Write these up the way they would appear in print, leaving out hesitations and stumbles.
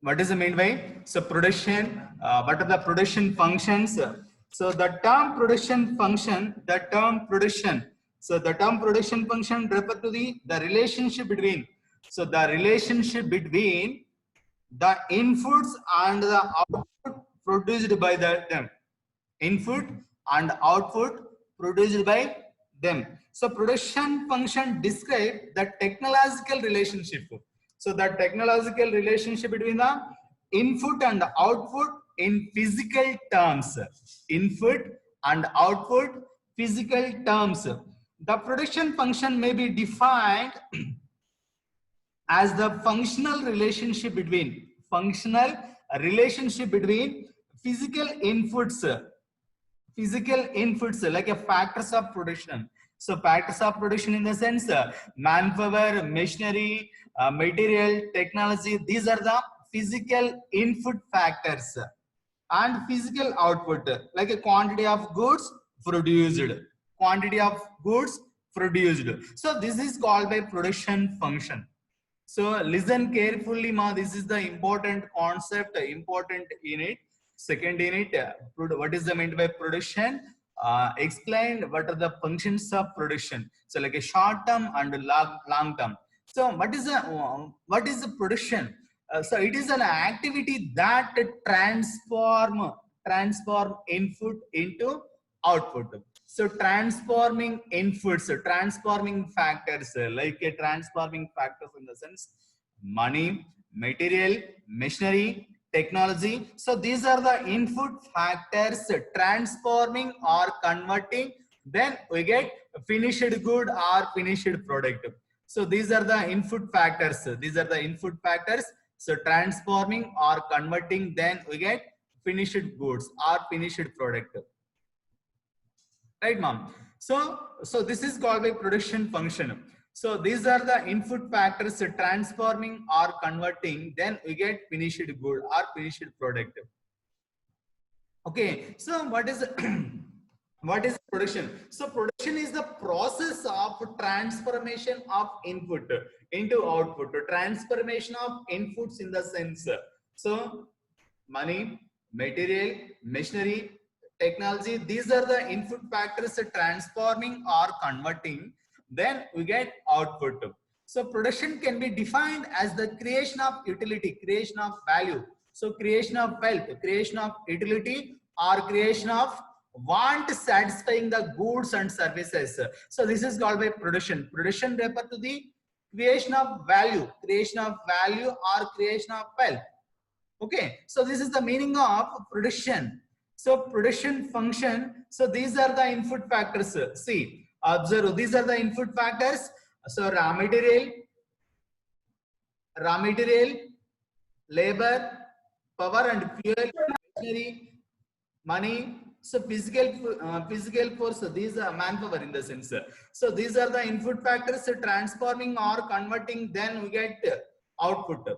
What is the mean by? So production, what are the production functions? So the term production function, the term production. So the term production function refer to the relationship between. So the relationship between the inputs and the output produced by them. Input and output produced by them. So production function describe the technological relationship. So the technological relationship between the input and the output in physical terms. Input and output physical terms. The production function may be defined as the functional relationship between physical inputs like a factors of production. So factors of production in the sense manpower, machinery, material, technology, these are the physical input factors. And physical output like a quantity of goods produced, quantity of goods produced. So this is called by production function. So listen carefully, ma. This is the important concept, important unit. Second unit, what is the meant by production? Explain what are the functions of production. So like a short term and long term. So what is the production? So it is an activity that transform input into output. So transforming inputs, transforming factors, like a transforming factors in the sense money, material, machinery, technology. So these are the input factors transforming or converting. Then we get finished good or finished product. So these are the input factors. These are the input factors. So transforming or converting, then we get finished goods or finished product. Right, mom? So this is called a production function. So these are the input factors transforming or converting, then we get finished good or finished product. Okay, so what is what is production? So production is the process of transformation of input into output, transformation of inputs in the sense. So money, material, machinery, technology, these are the input factors transforming or converting, then we get output. So production can be defined as the creation of utility, creation of value. So creation of wealth, creation of utility, or creation of want satisfying the goods and services. So this is called by production. Production refer to the creation of value or creation of wealth. Okay, so this is the meaning of production. So production function. So these are the input factors. See, observe, these are the input factors. So raw material, labor, power and fuel, machinery, money. So physical force. These are manpower in the sense. So these are the input factors transforming or converting. Then we get output.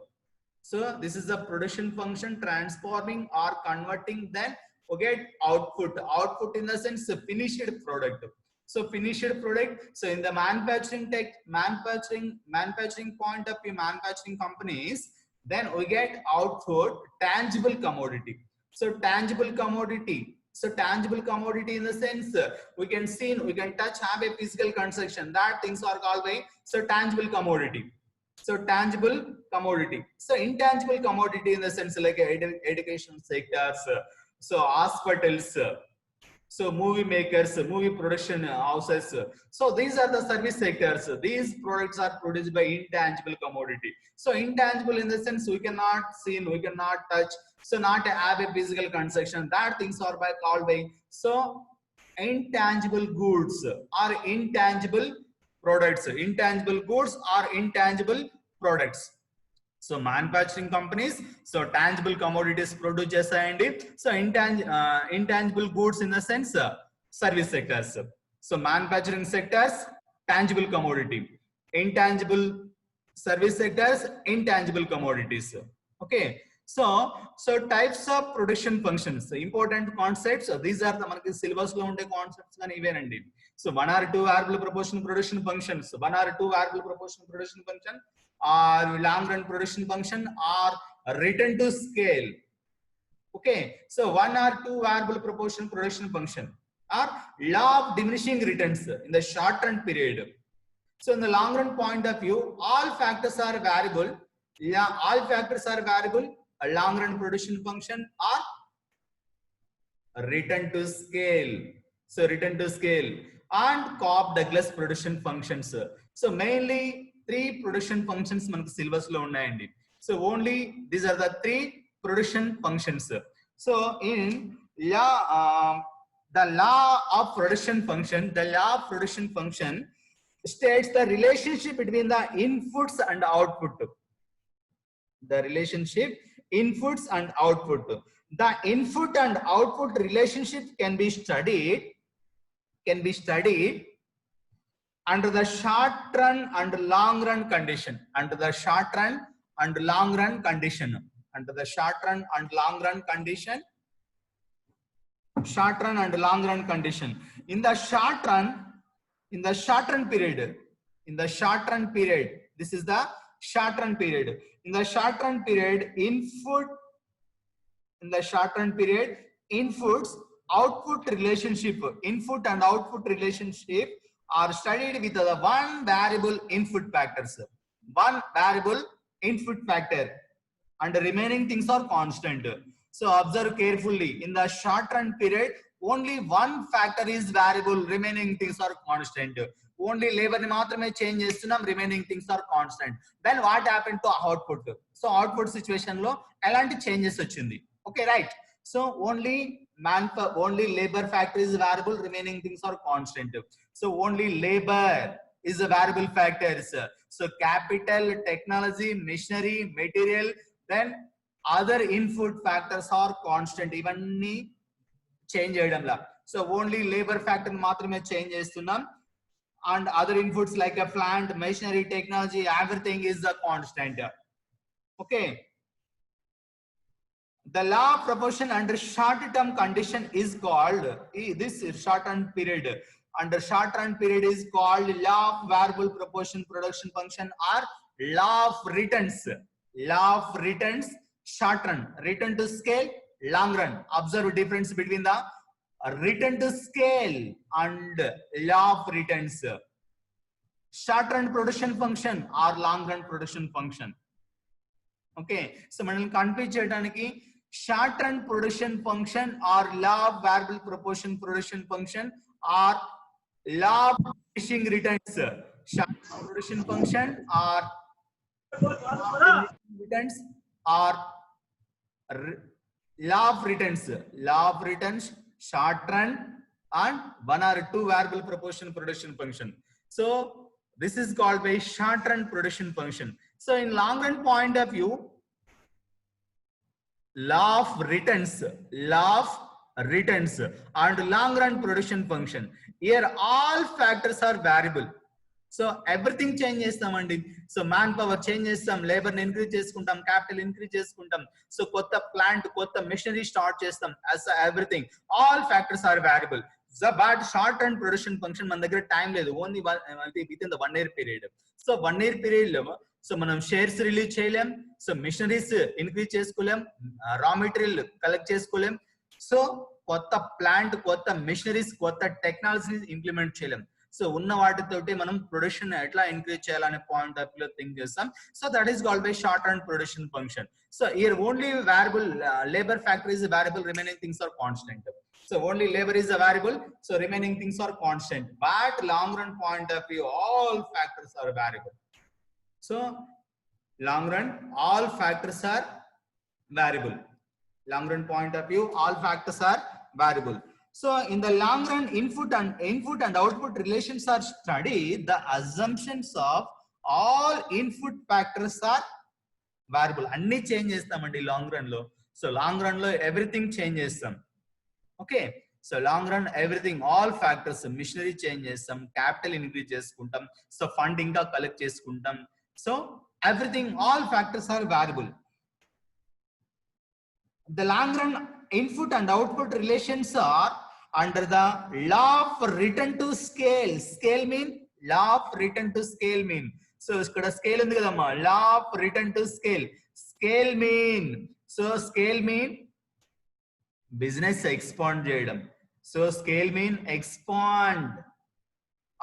So this is the production function, transforming or converting, then we get output. Output in the sense finished product. So finished product. So in the manufacturing point of view, manufacturing companies, then we get output, tangible commodity. So tangible commodity. So tangible commodity in the sense we can see, we can touch, have a physical construction. That things are called by so tangible commodity. So tangible commodity. So intangible commodity in the sense like education sectors, so hospitals, so movie makers, movie production houses. So these are the service sectors. These products are produced by intangible commodity. So intangible in the sense we cannot see, we cannot touch, so not have a physical construction. That things are by called by so intangible goods or intangible products. Intangible goods are intangible products. So manufacturing companies, so tangible commodities produce and so intangible goods in the sense service sectors. So manufacturing sectors, tangible commodity. Intangible service sectors, intangible commodities. Okay. So types of production functions, important concepts. So these are the manaki syllabus lo unde concepts gani ivenandi. So 1 or 2 variable proportional production functions, 1 or 2 variable proportional production function, or long run production function, or return to scale. Okay, so one or two variable proportion production function or law of diminishing returns in the short run period. So in the long run point of view, all factors are variable. Yeah, all factors are variable. A long run production function or return to scale. So return to scale and Cobb-Douglas production functions. So mainly three production functions మనకు syllabus లో ఉన్నాయండి. So only these are the three production functions. So in the law of production function states the relationship between the inputs and output. The relationship inputs and output. The input and output relationship can be studied under the short run and long run condition. Under the short run and long run condition. Under the short run and long run condition. Short run and long run condition. In the short run period. In the short run period. This is the short run period. In the short run period, inputs output relationship, input and output relationship are studied with the one variable input factors. One variable input factor and the remaining things are constant. So observe carefully. In the short run period, only one factor is variable, remaining things are constant. Only labor ni maatrame change chestunam, remaining things are constant. Then what happened to output? So output situation lo elanti changes ochindi. Okay, right? So only labor factor is variable, remaining things are constant. So only labor is a variable factors. So capital, technology, machinery, material, then other input factors are constant. Ivanni change cheyadamla. So only labor factor maatrame change chestunnam, and other inputs like a plant, machinery, technology, everything is a constant. Okay. The law of proportion under short term condition is called, this short run period, under short run period is called law of variable proportion production function or law of returns. Law of returns, short run, return to scale, long run. Observe difference between the return to scale and law of returns. Short run production function or long run production function. Okay, so మనం confuse చేయడానికి short run production function or law of variable proportion production function or law of diminishing returns. Short run production function or returns or law of returns. Law of returns, short run and one or two variable proportion production function. So this is called by short run production function. So in long run point of view, law of returns and long run production function. Here all factors are variable. So everything change చేస్తామండి. So manpower change చేస్తాం, labor ని increase చేసుకుంటాం, capital increase చేసుకుంటాం. So కొత్త plant, కొత్త machinery start చేస్తాం. As everything, all factors are variable. So but short run production function మన దగ్గర టైం లేదు, only within the 1 year period. So 1 year period లో సో మనం షేర్స్ రిలీజ్ చేయలేం, సో మిషనరీస్ ఇంక్రీజ్ చేసుకోలేం, రా మెటీరియల్ కలెక్ట్ చేసుకోలేం, so కొత్త plant, కొత్త మిషనరీస్, కొత్త టెక్నాలజీని ఇంప్లిమెంట్ చేయలేం. సో ఉన్న వాటితోటి మనం ప్రొడక్షన్ ఎట్లా ఇంక్రీజ్ చేయాలనే పాయింట్ ఆఫ్ వ్యూ థింక్ చేస్తాం. So that is called by shot run production function. So here only variable labor factor is a variable, remaining things are constant. So only labor is a variable, so remaining things are constant. But long run point of view, all factors are variable. So long run, all factors are variable. Long run point of view, all factors are variable. So in the long run, input and output relations are studied. The assumptions of all input factors are variable. Anni change chestamandi long run lo. So long run lo everything change chestam. Okay. So long run everything, all factors, machinery change chestam, capital increase cheskuntam, so fund inga collect cheskuntam. So everything, all factors are variable. The long run input and output relations are under the law of return to scale. Scale mean law of return to scale mean. So ikkada scale undi kadamma, law of return to scale. scale mean. So scale mean business expand చేయడం. So scale mean expand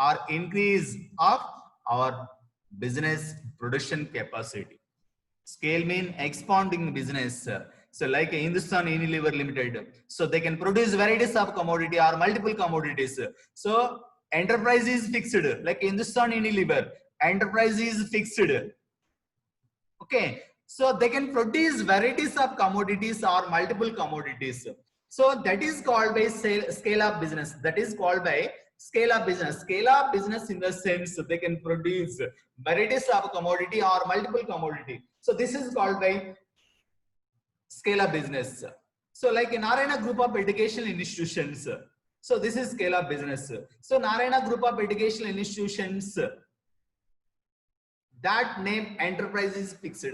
or increase of our business production capacity. Scale mean expanding business. So like Hindustan Unilever Limited, so they can produce varieties of commodity or multiple commodities. So enterprise is fixed, like Hindustan Unilever enterprise is fixed. Okay, so they can produce varieties of commodities or multiple commodities. So that is called by scale up business. That is called by scale up business. Scale up business in the sense they can produce varieties of commodity or multiple commodity. So this is called by scale up business. So like in Narayana Group of Educational Institutions, so this is scale up business. So Narayana Group of Educational Institutions, that name enterprise is fixed.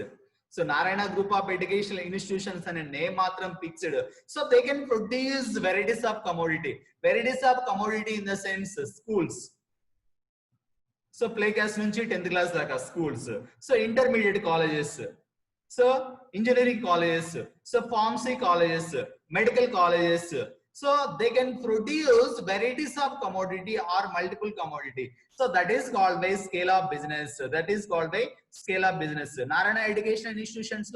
So Narayana Group of Educational Institutions and a name matram fixed. So they can produce varieties of commodity. Varieties of commodity in the sense schools. So play class nunchi 10th class daka schools. So intermediate colleges. So engineering colleges. So pharmacy colleges, medical colleges. So they can produce varieties of commodity or multiple commodity. So that is called by scale up business. That is called by scale up business. Narayana Educational Institutions,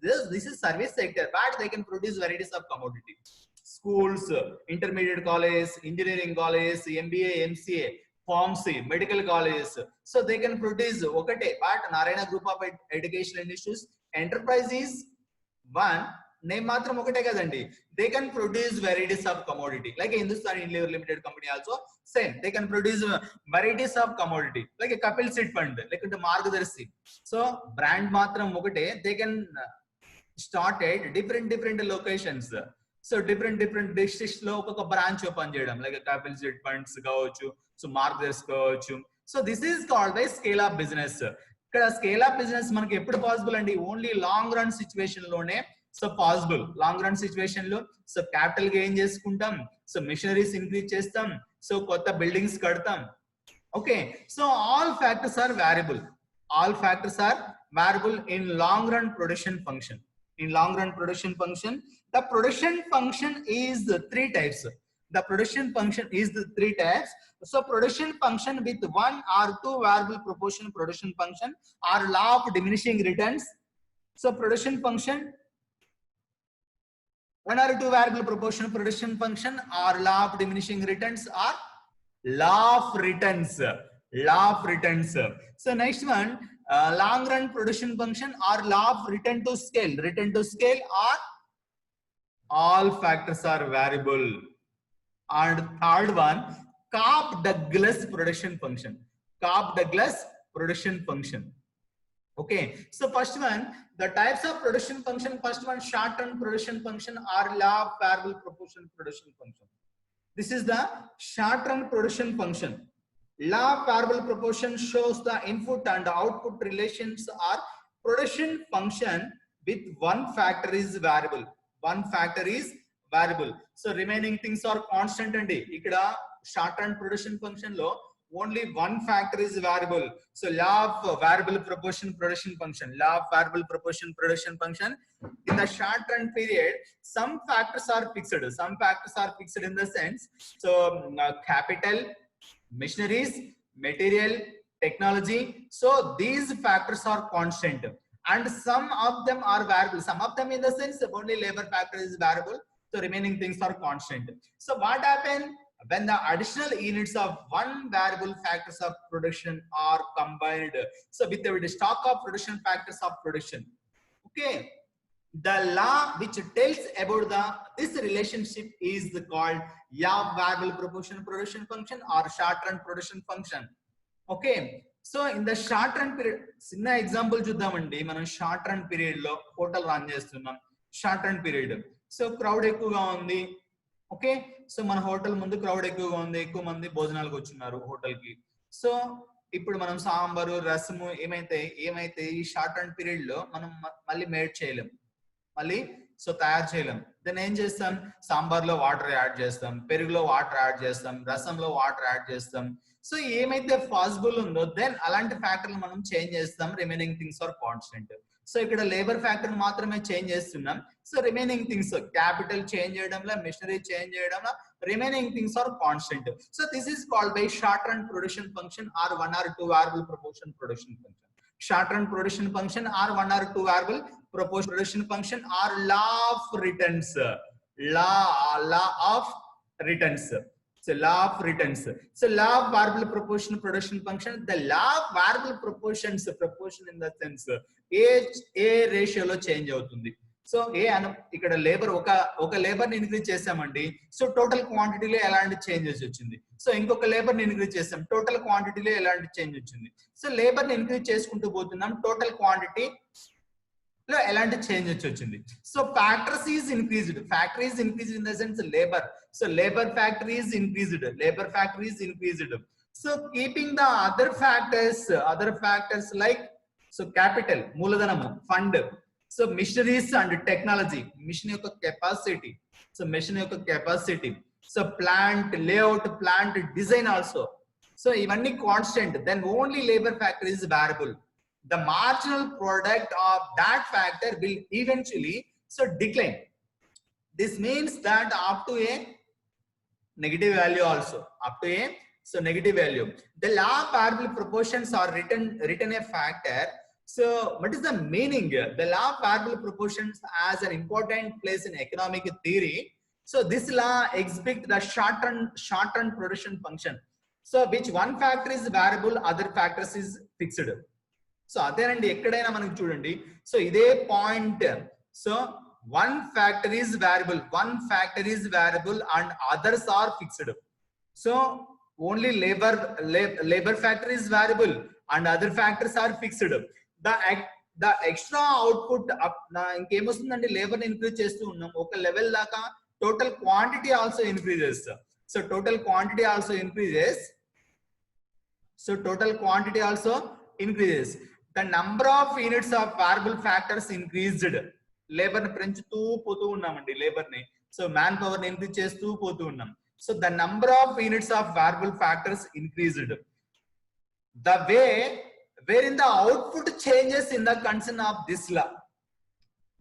this is service sector, but they can produce varieties of commodity. Schools, intermediate colleges, engineering colleges, MBA, MCA, pharmacy, medical colleges. So they can produce okate, but Narayana Group of Educational Institutes enterprise is one. Name matram okate kadandi. They can produce varieties of commodity. Like Hindustan Unilever Limited company also same. They can produce varieties of commodity. Like a Kapil Seed Fund, like a Margadarshi. So brand matram okate. They can start at different locations. So different districts lo oka branch open cheyadam, like a Kapil Seed Funds kavachu, so Margadarshi kavachu. So this is called by scale up business. Ikkada scale up business manaki eppudu possible andi? Only long run situation lone so possible. Long run situation lo so capital gain చేసుకుంటాం, so machineries increase చేస్తాం, so కొత్త buildings కడతాం. Okay, so all factors are variable. All factors are variable in long run production function. In long run production function, the production function is the three types. The production function is the three types. So production function with one or two variable proportion production function or law of diminishing returns. So production function, one or two variable proportion production function or law of diminishing returns or law of returns. Law of returns. So next one, long run production function or law of return to scale. Return to scale or all factors are variable. And third one, Cobb-Douglas production function. Cobb-Douglas production function. Okay, so first one, the types of production function. First one, short-term production function or law of variable proportion production function. This is the short-term production function. Law of variable proportion shows the input and output relations are production function with one factor is variable. One factor is variable. So remaining things are constant andi. Ikkada short-term production function lo only one factor is variable. So law of variable proportion production function. Law of variable proportion production function. In the short-term period, some factors are fixed. Some factors are fixed in the sense. So capital, machineries, material, technology. So these factors are constant. And some of them are variable. Some of them in the sense only labor factor is variable. So remaining things are constant. So what happens when the additional units of one variable factors of production are combined? So with the stock of production factors of production. Okay, the law which tells about this relationship is called law of variable proportion production function or short run production function. Okay, so in the short run period, చిన్న example చూద్దామండి. మనం short run period లో hotel run చేస్తున్నాం. Short run period, so crowd ఎక్కువగా ఉంది. Okay, so మన hotel ముందు crowd ఎక్కువగా ఉంది, ఎక్కువ మంది భోజనాలకు వచ్చున్నారు హోటల్ కి. సో ఇప్పుడు మనం సాంబారు, రసము ఏమైతే ఈ షార్ట్ రన్ పీరియడ్ లో మనం మళ్ళీ మేడ్ చేయలేం, మళ్ళీ సో తయారు చేయలేం. దెన్ ఏం చేస్తాం? సాంబార్ లో వాటర్ యాడ్ చేస్తాం, పెరుగులో వాటర్ యాడ్ చేస్తాం, రసంలో వాటర్ యాడ్ చేస్తాం. సో ఏమైతే పాసిబుల్ ఉందో దెన్ అలాంటి ఫ్యాక్టర్లు మనం చేంజ్ చేస్తాం. Remaining things are constant. So ఇక్కడ లేబర్ ఫ్యాక్టర్ మాత్రమే చేంజ్ చేస్తున్నాం. So remaining things capital change చేయడంలో, మిషనరీ చేంజ్ చేయడంలో remaining things are constant. So this is called by short run production function or 1 or 2 variable proportion production function. Short run production function or 1 or 2 variable proportion production function or law of returns. Law of returns. So law of returns. So law of variable proportion production function. The law of variable proportions, proportion in the sense a ratio lo change avutundi. So ఇక్కడ labour ఒక labour ని increase చేసామండి. So total క్వాంటిటీలో ఎలాంటి changes వచ్చింది. So ఇంకొక labour ని increase చేసాం, టోటల్ క్వాంటిటీలో ఎలాంటి చేంజ్ వచ్చింది. సో లేబర్ ని ఇంక్రీజ్ చేసుకుంటూ పోతున్నాం, టోటల్ క్వాంటిటీ లో ఎలాంటి చేంజెస్ వచ్చింది. So factors is increased. Factory is increased in the sense labour. So labour factory is increased. Labour factory is increased. So keeping the other factors like so capital మూలధనము, fund, so machineries and technology, machine యొక్క capacity, so machine యొక్క capacity, so plant layout, plant design also. So ఇవన్నీ constant. Then only labour factor is variable. The marginal product of that factor will eventually so decline. This means that up to A negative value also, up to a so negative value. The law of variable proportions are written a factor. So what is the meaning? The law of variable proportions has an important place in economic theory. So this law exhibits the short run production function. So which one factor is variable, other factors is fixed. So అదేనండి ఎక్కడైనా మనకి చూడండి. So ఇదే point. So one factor is variable and others are fixed. So only labor factor is variable and other factors are fixed. The extra output ఇంకేమొస్తుందండి, labour increase చేస్తూ ఉన్నాం ఒక level దాకా, total quantity also increases. So total quantity also increases. The number of units of variable factors increased. Labour ని పెంచుతూ పోతూ ఉన్నామండి, labour ని. సో మ్యాన్ పవర్ ని ఇంక్రీజ్ చేస్తూ పోతూ ఉన్నాం. So the number of units of variable factors increased. The way where in the output changes in the concern of this law.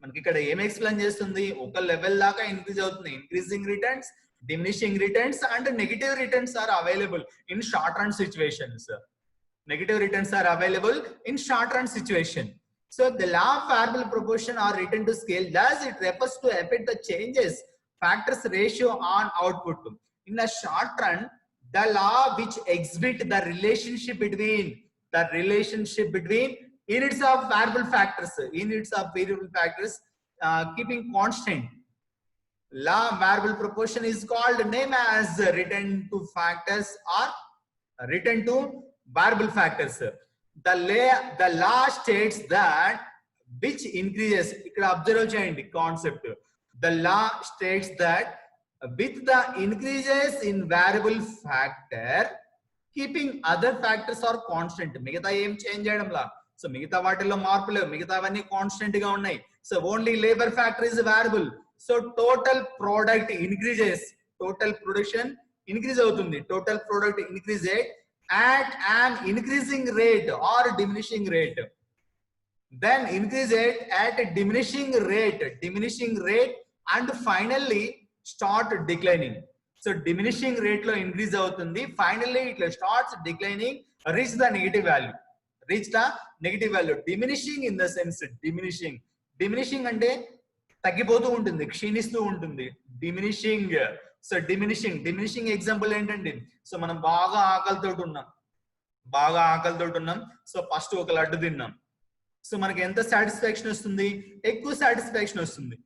మనకి ఇక్కడ ఏం ఎక్స్ప్లెయిన్ చేస్తుంది, ఒక లెవెల్ దాకా ఇంక్రీజ్ అవుతుంది. Increasing returns, diminishing returns and negative returns are available in short run situations. Negative returns are available in short run situation. So the law of variable proportion are written to scale. Thus it refers to affect the changes factors ratio on output. In the short run, the law which exhibit the relationship between units of variable factors keeping constant. Law of variable proportion is called name as return to factors or return to variable factors. The law states that which increases, ikkada observe cheyandi concept. The law states that with the increases in variable factor keeping other factors are constant. మిగతా ఏం change చేయడం లా. So మిగతా వాటిల్లో మార్పులు, మిగతావన్నీ constant గా ఉన్నాయి. So only labour factor is variable. So total product increases, total production increase అవుతుంది. Total product increase at an increasing rate or diminishing rate. Then increase it at a diminishing rate and finally start declining. So diminishing rate lo increase avutundi, finally it starts declining, reach the negative value. Diminishing in the sense diminishing ante తగ్గిపోతూ ఉంటుంది, క్షీణిస్తూ ఉంటుంది. So diminishing example ఏంటండి, so మనం బాగా ఆకలితో ఉన్నాం. So first ఒక లడ్డు తిన్నాం. సో మనకి ఎంత సాటిస్ఫాక్షన్ వస్తుంది, ఎక్కువ సాటిస్ఫాక్షన్ వస్తుంది.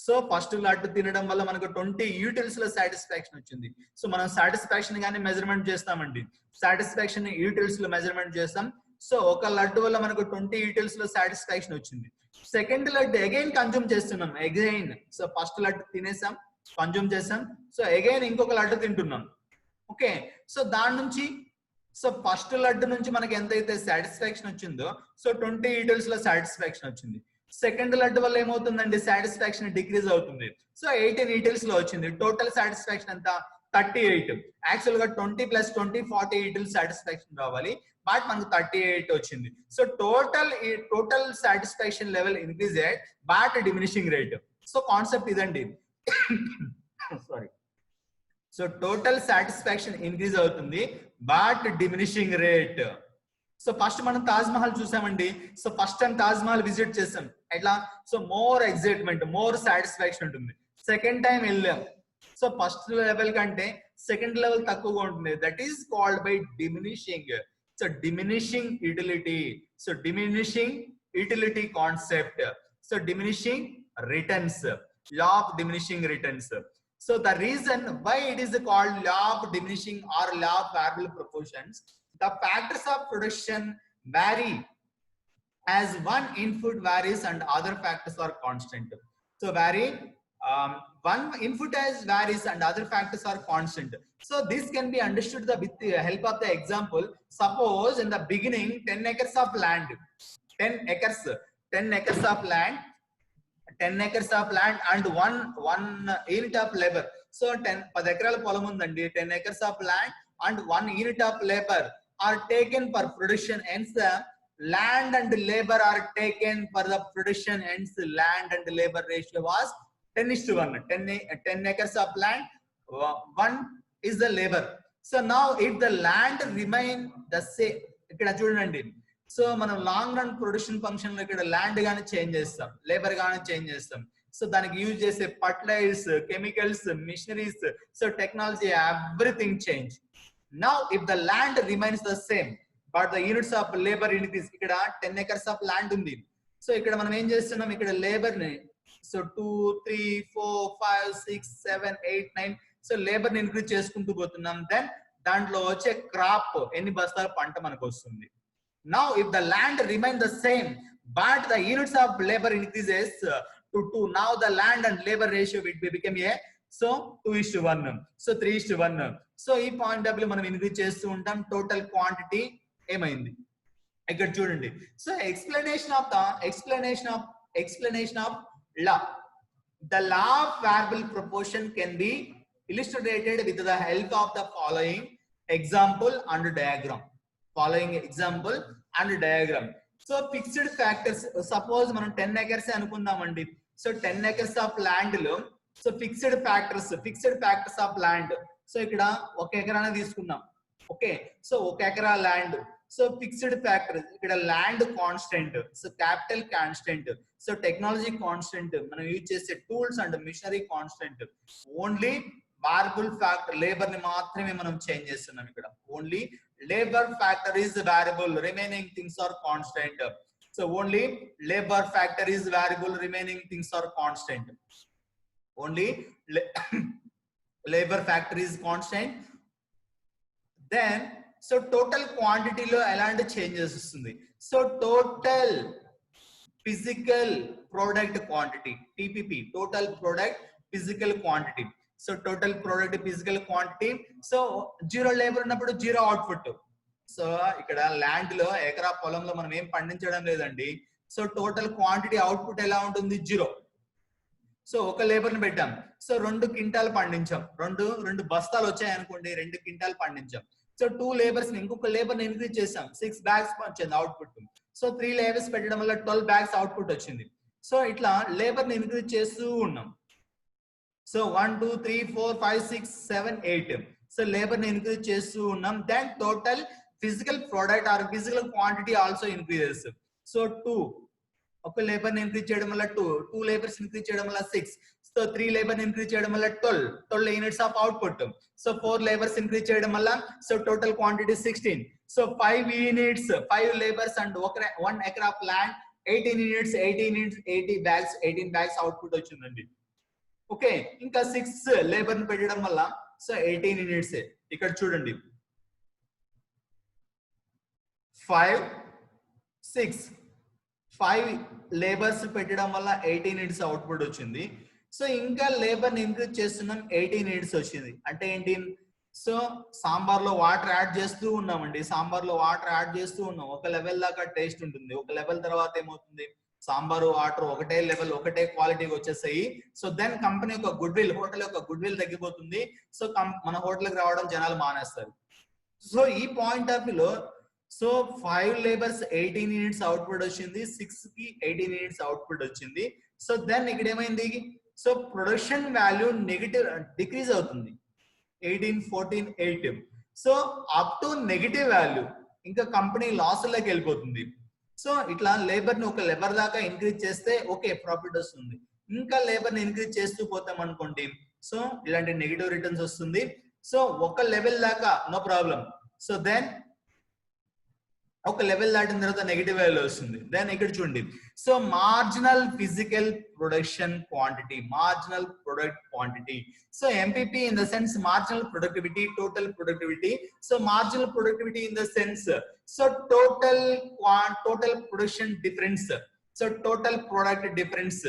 సో ఫస్ట్ లడ్డు తినడం వల్ల మనకు 20 యూటిల్స్ లో సాటిస్ఫాక్షన్ వచ్చింది. సో మనం సాటిస్ఫాక్షన్ గానీ మెజర్మెంట్ చేస్తామండి, సాటిస్ఫాక్షన్ యూటిల్స్ లో మెజర్మెంట్ చేస్తాం. సో ఒక లడ్డు వల్ల మనకు 20 యూటిల్స్ లో సాటిస్ఫాక్షన్ వచ్చింది. సెకండ్ లడ్డు అగైన్ కన్జ్యూమ్ చేస్తున్నాం. సో ఫస్ట్ లడ్డు తినేసాం, కన్జ్యూమ్ చేసాం. సో అగైన్ ఇంకొక లడ్డు తింటున్నాం. ఓకే, సో దాని నుంచి సో ఫస్ట్ లడ్డు నుంచి మనకి ఎంతైతే సాటిస్ఫాక్షన్ వచ్చిందో, సో 20 యూటిల్స్ లో సాటిస్ఫాక్షన్ వచ్చింది. సెకండ్ లడ్డు వల్ల ఏమవుతుందండి, సాటిస్ఫాక్షన్ డిక్రీజ్ అవుతుంది. సో 18 యూటిల్స్ లో వచ్చింది. టోటల్ సాటిస్ఫాక్షన్ ఎంత, 38. యాక్చువల్ గా 20 + 20 48 సాటిస్ఫాక్షన్ రావాలి, బట్ మనకు 38 వచ్చింది. So total satisfaction level increased but diminishing rate. So concept ఇదండి. Sorry. So total satisfaction increase అవుతుంది but diminishing rate. So first మనం తాజ్ మహల్ చూసామండి. So first time Taj Mahal visit చేసాం, ఎట్లా? So more excitement, more satisfaction ఉంటుంది. సెకండ్ టైం వెళ్ళాం, so first level కంటే second level తక్కువగా ఉంటుంది. That is called by diminishing. So diminishing utility. So diminishing utility concept. So diminishing returns, law of diminishing returns. So the reason why it is called law of diminishing or law of variable proportions, the factors of production vary as one input varies and other factors are constant. So one input as varies and other factors are constant. So this can be understood with the help of the example. Suppose in the beginning 10 acres of land, 10 acres of land and one unit of labor. So 10 ఎకరాల పొలం ఉందండి, 10 acres of land and 1 unit of labor are taken for production. Hence the land and labor are taken for the production. Hence land and labor ratio was 10:1. 10 acres of land, 1 is the labor. So now if the land remain the same, ఇక్కడ చూడండి. So మనం long run production function లో ఇక్కడ land గానీ change చేస్తాం, labour గానీ change చేస్తాం. So దానికి యూజ్ చేసే fertilisers, chemicals, machineries, so technology, everything change. Now if the land remains the same but the units of labour increase. ఇక్కడ 10 acres ఆఫ్ ల్యాండ్ ఉంది. సో ఇక్కడ మనం ఏం చేస్తున్నాం, ఇక్కడ లేబర్ ని సో 2, 3, 4, 5, 6, 7, 8, 9 సో లేబర్ ని ఇంక్రీజ్ చేసుకుంటూ పోతున్నాం. దెన్ దాంట్లో వచ్చే క్రాప్ ఎన్ని బస్తాల పంట మనకు వస్తుంది. Now if the land remain the same but the units of labor increases to 2, now the land and labor ratio will become a so 2:1, so 3:1. So ఈ పాయింట్ ఆఫ్ వ్యూ మనం increase చేస్తూ ఉంటాం. Total quantity ఏమైంది ఇక్కడ చూడండి. So explanation of law. The law of variable proportion can be illustrated with the help of the following example and diagram. So fixed factors. Suppose మనం 10 acres అనుకుందామండి. So 10 acres of land లో so fixed factors of land. So ఇక్కడ 1 ఎకరానే తీసుకుందాం. Okay, so 1 ఎకరా land. So fixed factor ఇక్కడ land constant, so capital constant, so technology constant, మనం use చేసే tools and machinery constant. Only variable factor labour ని మాత్రమే మనం చేంజ్ చేస్తున్నాం. ఇక్కడ only labour factor is variable, remaining things are constant. So only labor factor is variable, remaining things are constant. Only labor factor is constant. Then so total quantity లో ఎలాంటి changes వస్తుంది. So total physical product quantity, TPP, total product physical quantity. So total product physical quantity. So 0 labour ఉన్నప్పుడు 0 output. So ఇక్కడ land లో ఎకరా పొలంలో మనం ఏం పండించడం లేదండి. సో టోటల్ క్వాంటిటీ అవుట్పుట్ ఎలా ఉంటుంది, 0. సో 1 లేబర్ ని పెట్టాం, సో 2 క్వింటాలు పండించాం. 2 బస్తాలు వచ్చాయి అనుకోండి, 2 క్వింటాలు పండించాం. సో 2 లేబర్స్ ని ఇంకొక లేబర్ ని ఇంక్రీజ్ చేసాం, 6 bags వచ్చింది అవుట్పుట్. సో 3 లేబర్స్ పెట్టడం వల్ల 12 bags అవుట్పుట్ వచ్చింది. సో ఇట్లా లేబర్ ని ఇంక్రీజ్ చేస్తూ ఉన్నాం. సో 1, 2, 3, 4, 5, 6, 7, 8 సో లేబర్ ని ఇంక్రీజ్ చేస్తూ ఉన్నాం. Then total physical product or physical quantity also increases. So 2 ఒక లేబర్ ని ఇంక్రీజ్ చేయడం వల్ల 2 లేబర్స్ ఇంక్రీజ్ చేయడం వల్ల 6. సో 3 లేబర్ ని ఇంక్రీజ్ చేయడం వల్ల 12 units of output. So 4 labours increase చేయడం వల్ల so total quantity 16. So 5 units, 5 labours and 1 acre of land, 18 units, 80 bags, 18 bags output వచ్చిందండి. ఓకే, ఇంకా 6 లేబర్ ని పెట్టడం వల్ల సో 18 యూనిట్స్. ఇక్కడ చూడండి 5, 6, 5 లేబర్స్ పెట్టడం వల్ల 18 యూనిట్స్ అవుట్పుట్ వచ్చింది. సో ఇంకా లేబర్ ని ఇంక్రీజ్ చేస్తున్నాం, 18 యూనిట్స్ వచ్చింది. అంటే ఏంటి, సో సాంబార్ లో వాటర్ యాడ్ చేస్తూ ఉన్నామండి. సాంబార్ లో వాటర్ యాడ్ చేస్తూ ఉన్నాం. ఒక లెవెల్ దాకా టేస్ట్ ఉంటుంది, ఒక లెవెల్ తర్వాత ఏమవుతుంది, సాంబారు వాటర్ ఒకటే లెవెల్ ఒకటే క్వాలిటీకి వచ్చేసాయి. సో దెన్ కంపెనీ యొక్క గుడ్ విల్, హోటల్ యొక్క గుడ్ విల్ తగ్గిపోతుంది. సో మన హోటల్కి రావడం జనాలు మానేస్తారు. సో ఈ పాయింట్ ఆఫ్ వ్యూలో సో 5 లేబర్స్ 18 యూనిట్స్ అవుట్పుట్ వచ్చింది, 6 కి 18 యూనిట్స్ అవుట్పుట్ వచ్చింది. సో దెన్ ఇక్కడ ఏమైంది, so production value negative decrease అవుతుంది 18, 14, 8. So up to negative value ఇంకా కంపెనీ లాస్లోకి వెళ్ళిపోతుంది. సో ఇట్లా లేబర్ ని ఒక లెవెల్ దాకా ఇంక్రీజ్ చేస్తే ఓకే ప్రాఫిట్ వస్తుంది. ఇంకా లేబర్ ని ఇంక్రీజ్ చేస్తూ పోతాం అనుకోండి, సో ఇలాంటి నెగిటివ్ రిటర్న్స్ వస్తుంది. సో ఒక లెవెల్ దాకా నో ప్రాబ్లం. సో దెన్ ఒక లెవెల్ దాటిన తర్వాత నెగిటివ్ వాల్యూ వస్తుంది. దెన్ ఇక్కడ చూడండి, so marginal physical production quantity, marginal product quantity. So MPP in the sense marginal productivity, total productivity. So marginal productivity in the sense so total production difference. So total product difference.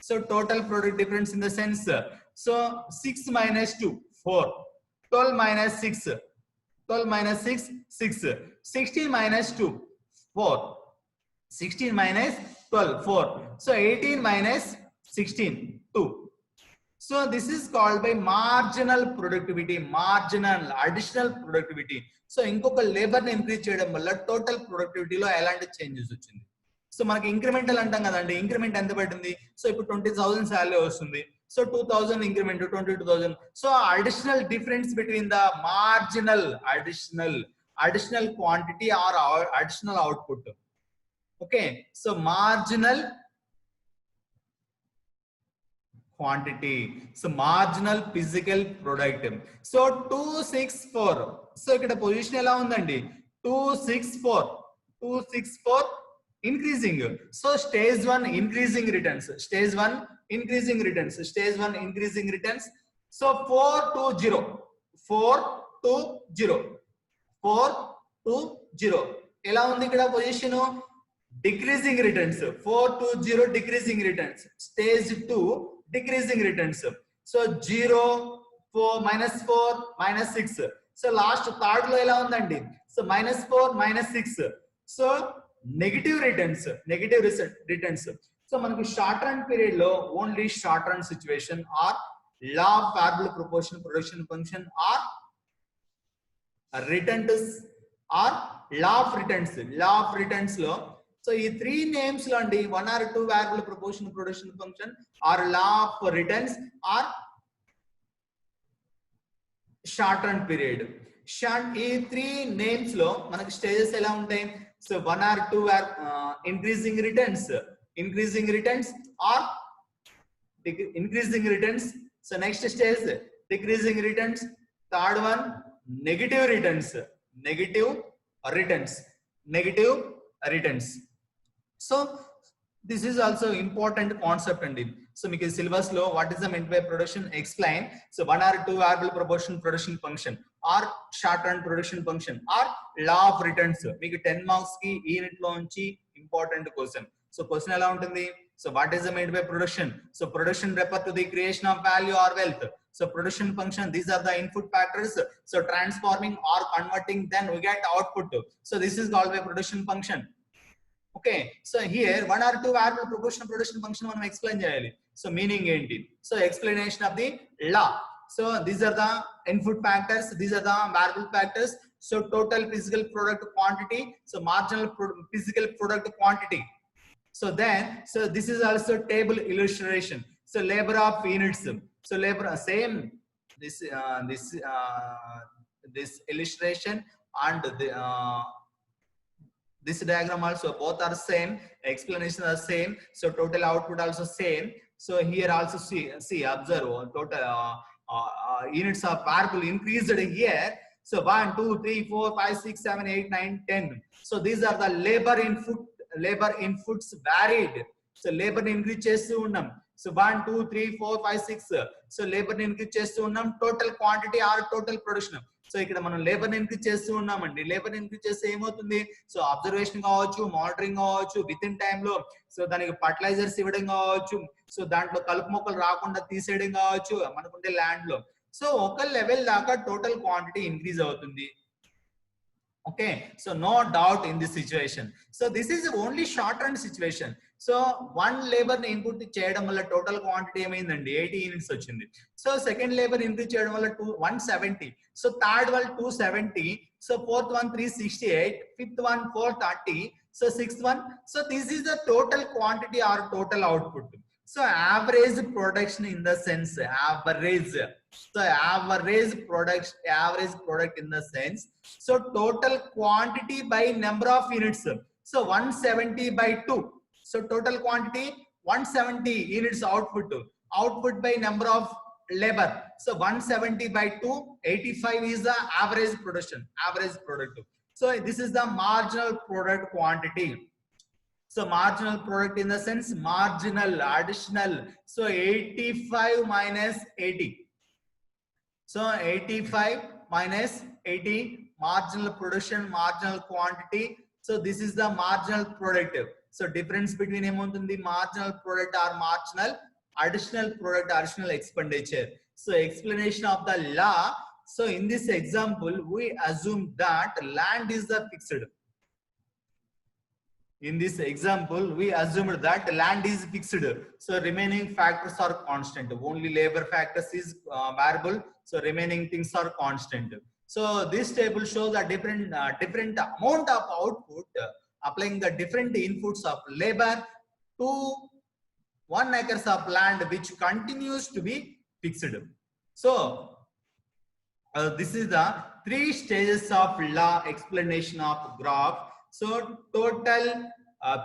So total product difference in the sense so 6 minus 2 4, 12 minus 6 12 minus 6 6, 16 minus 2 4, 16 minus 12 4. So 18 minus 16 2. So this is called by marginal productivity, marginal additional productivity. So ఇంకొక labour ని increase చేయడం వల్ల total ప్రొడక్టివిటీలో ఎలాంటి changes వచ్చింది. So మనకి incremental అంటాం కదండి, increment ఎంత పడుతుంది, సో ఇప్పుడు 20,000 శాలరీ వస్తుంది. So 2,000 increment to 22,000. So additional difference between the marginal additional quantity or additional output. Okay, so marginal quantity, so marginal physical product. So 264. So ikkada position ela undandi 264 increasing. So stage 1 increasing returns, stage 1 increasing returns, stage 1 increasing returns. So 420 ఎలా ఉంది ఇక్కడ position, decreasing returns 420 decreasing returns, stage 2 decreasing returns. So 0 4 -4 -6. So last third లో ఎలా ఉందండి, so -4 -6. So negative returns, negative returns. So మనకి short run period లో only short run situation or law of variable proportion production function or returns or law of returns లో so ఈ 3 names లో అండి 1 or 2 variable proportion production function or law of returns or short run period. ఈ 3 names లో మనకి stages ఎలా ఉంటాయి, so 1 or 2 increasing returns or increasing returns. So next stage decreasing returns, third one negative returns. So this is also important concept and so meeku syllabus lo what is the meant by production explain. So 1 or 2 variable proportion production function or short run production function or law of returns. Meeku 10 marks ki unit lo unchi important question. So question ela untundi, so what is the meant by production. So production refer to the creation of value or wealth. So production function, these are the input factors. So transforming or converting, then we get output. So this is called by production function. Okay, so here 1 or 2 variable proportion production function మనం explain చేయాలి. So meaning ఏంటి, so explanation of the law. So these are the input factors, these are the variable factors. So total physical product quantity, so marginal physical product quantity. So then, so this is also table illustration. So labor of units. So labor same this illustration and the this diagram also both are same, explanation are same. So total output also same. So here also see observe total units of variable increased here. So 1 2 3 4 5 6 7 8 9 10. So these are the labor inputs varied. So labor increase chestu unnam. So 1 2 3 4 5 6. So labor increase chestu unnam, total quantity or total production. So ఇక్కడ మనం labour increase చేస్తూ ఉన్నామండి. Labour increase చేస్తే ఏమవుతుంది, so observation కావచ్చు, monitoring కావచ్చు, with in time లో so దానికి ఫర్టిలైజర్స్ ఇవ్వడం కావచ్చు, సో దాంట్లో కలుపు మొక్కలు రాకుండా తీసేయడం కావచ్చు మనకుంటే ల్యాండ్ లో. సో ఒక లెవెల్ దాకా టోటల్ క్వాంటిటీ ఇంక్రీజ్ అవుతుంది. Okay, so no doubt in this situation. So this is only short run situation. So 1 labour ని ఇన్పుట్ చేయడం వల్ల టోటల్ క్వాంటిటీ ఏమైందండి 80 యూనిట్స్ వచ్చింది. సో సెకండ్ లేబర్ ఇంక్రీజ్ చేయడం వల్ల 170. So third one 270. So fourth one 368, fifth one 430. So sixth one, so this is the total quantity or total output. So average production in the sense average. So average product in the sense. So total quantity by number of units. So 170 by 2. So total quantity 170 units output. Output by number of labor. So 170 by 2, 85 is the average production. Average product. So this is the marginal product quantity. So marginal product in the sense marginal, additional. So 85 minus 80. So 85 minus 80, marginal production, marginal quantity. So this is the marginal product. So difference between the marginal product or marginal, additional product, additional expenditure. So explanation of the law. So in this example, we assume that land is the fixed. In this example, we assumed that land is fixed. So remaining factors are constant. Only labor factors is variable. So remaining things are constant. So this table shows a different amount of output applying the different inputs of labor to 1 acres of land which continues to be fixed. So this is the 3 stages of law explanation of graph. So total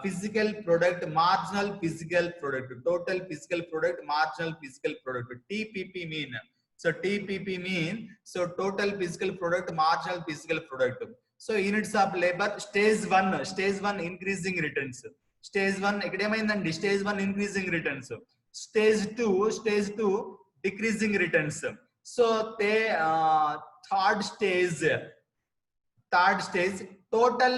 physical product, marginal physical product, total physical product, marginal physical product, TPP mean. So TPP mean, so total physical product, marginal physical product. So units of labor, stage 1 increasing returns. Stage 1 ikkada emaindandi, stage 1 increasing returns. Stage 2 decreasing returns. So they third stage total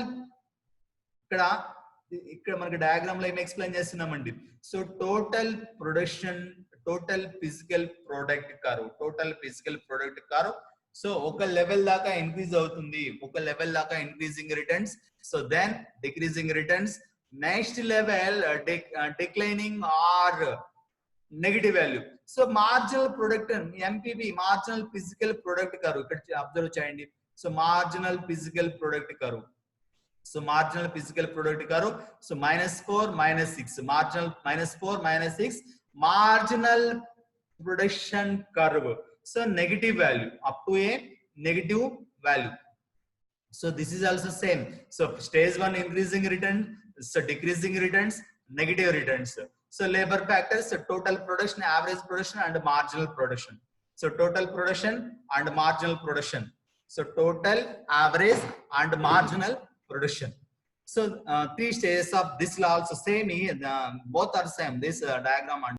ఇక్కడ మనకి diagram లో ఏం explain చేస్తున్నామండి. So total production, total physical product curve so ఒక level దాకా increase అవుతుంది, ఒక level దాకా increasing returns. So then decreasing returns, next level declining or negative value. So marginal product MPP, marginal physical product curve ఇక్కడ observe చేయండి. So marginal physical product curve. So marginal physical product curve. So -4, -6, marginal -4, -6, marginal production curve. So negative value up to a negative value. So this is also same. So stage 1 increasing return, so decreasing returns, negative returns. So labor factors, so total production, average production and marginal production. So total production and marginal production. So total, average and marginal production. So 3 stages of this law also same, both are same, this diagram and